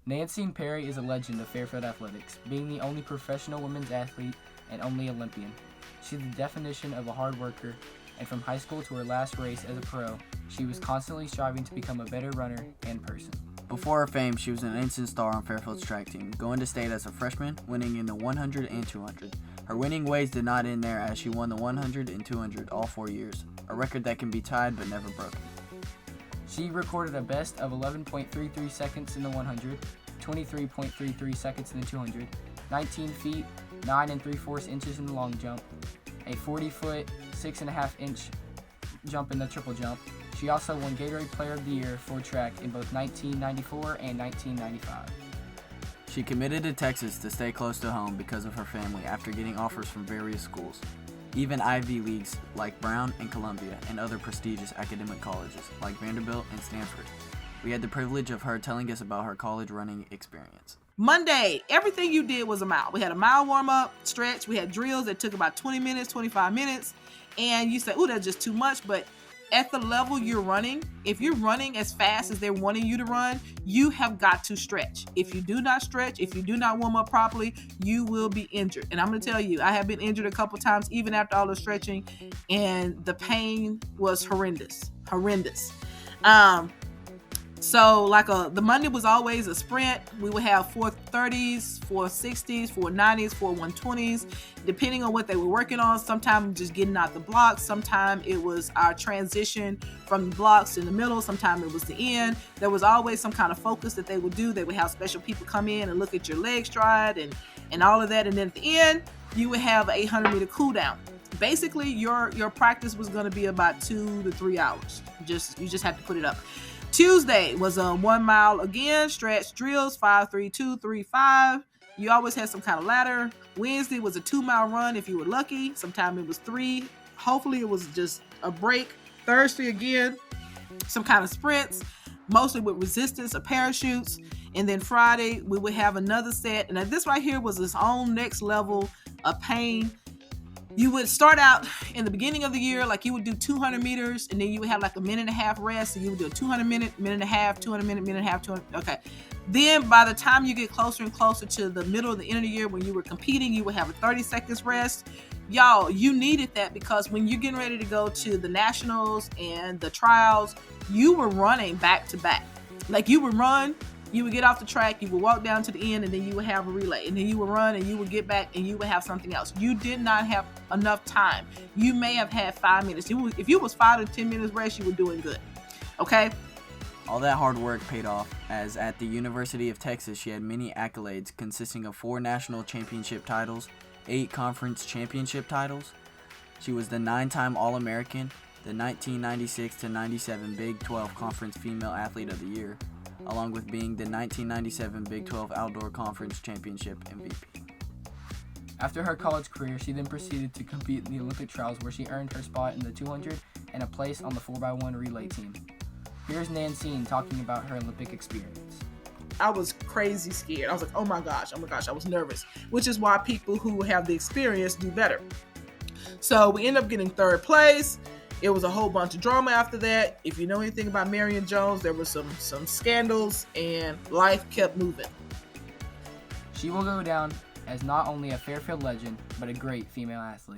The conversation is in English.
Nanceen Perry is a legend of Fairfield athletics, being the only professional women's athlete and only Olympian. She's the definition of a hard worker, and from high school to her last race as a pro, she was constantly striving to become a better runner and person. Before her fame, she was an instant star on Fairfield's track team, going to state as a freshman, winning in the 100 and 200. Her winning ways did not end there, as she won the 100 and 200 all 4 years, a record that can be tied but never broken. She recorded a best of 11.33 seconds in the 100, 23.33 seconds in the 200, 19 feet, 9 3/4 inches in the long jump, a 40-foot, 6.5 inch jump in the triple jump. She also won Gatorade Player of the Year for track in both 1994 and 1995. She committed to Texas to stay close to home because of her family after getting offers from various schools, even Ivy Leagues like Brown and Columbia, and other prestigious academic colleges like Vanderbilt and Stanford. We had the privilege of her telling us about her college running experience. Monday, everything you did was a mile. We had a mile warm-up, stretch. We had drills that took about 20 minutes, 25 minutes. And you say, oh, that's just too much. But at the level you're running, if you're running as fast as they're wanting you to run, you have got to stretch. If you do not stretch, if you do not warm up properly, you will be injured. And I'm going to tell you, I have been injured a couple times, even after all the stretching, and the pain was horrendous. So the Monday was always a sprint. We would have 430s, 460s, 490s, 120s, depending on what they were working on. Sometimes just getting out the blocks. Sometimes it was our transition from the blocks in the middle. Sometimes it was the end. There was always some kind of focus that they would do. They would have special people come in and look at your leg stride and all of that. And then at the end, you would have an 800-meter cool down. Basically, your practice was going to be about 2 to 3 hours. You just have to put it up. Tuesday was a 1 mile again, stretch drills, 5, 3, 2, 3, 5. You always had some kind of ladder. Wednesday was a 2 mile run if you were lucky. Sometimes it was 3. Hopefully it was just a break. Thursday again, some kind of sprints, mostly with resistance or parachutes. And then Friday we would have another set. And this right here was its own next level of pain. You would start out in the beginning of the year, like you would do 200 meters, and then you would have like a minute and a half rest. So you would do a 200 minute and a half, 200 minute and a half, 200. Okay. Then by the time you get closer and closer to the middle of the end of the year when you were competing, you would have a 30 seconds rest. Y'all, you needed that because when you're getting ready to go to the nationals and the trials, you were running back to back. Like you would run, you would get off the track, you would walk down to the end, and then you would have a relay. And then you would run, and you would get back, and you would have something else. You did not have enough time. You may have had 5 minutes. If you was 5 to 10 minutes rest, you were doing good. Okay? All that hard work paid off, as at the University of Texas, she had many accolades consisting of 4 national championship titles, 8 conference championship titles. She was the 9-time All-American, the 1996-97 Big 12 Conference Female Athlete of the Year, along with being the 1997 Big 12 Outdoor Conference Championship MVP. After her college career, she then proceeded to compete in the Olympic trials where she earned her spot in the 200 and a place on the 4x1 relay team. Here's Nanceen talking about her Olympic experience. I was crazy scared. I was like, oh my gosh, I was nervous, which is why people who have the experience do better. So we end up getting 3rd place. It was a whole bunch of drama after that. If you know anything about Marion Jones, there were some scandals, and life kept moving. She will go down as not only a Fairfield legend, but a great female athlete.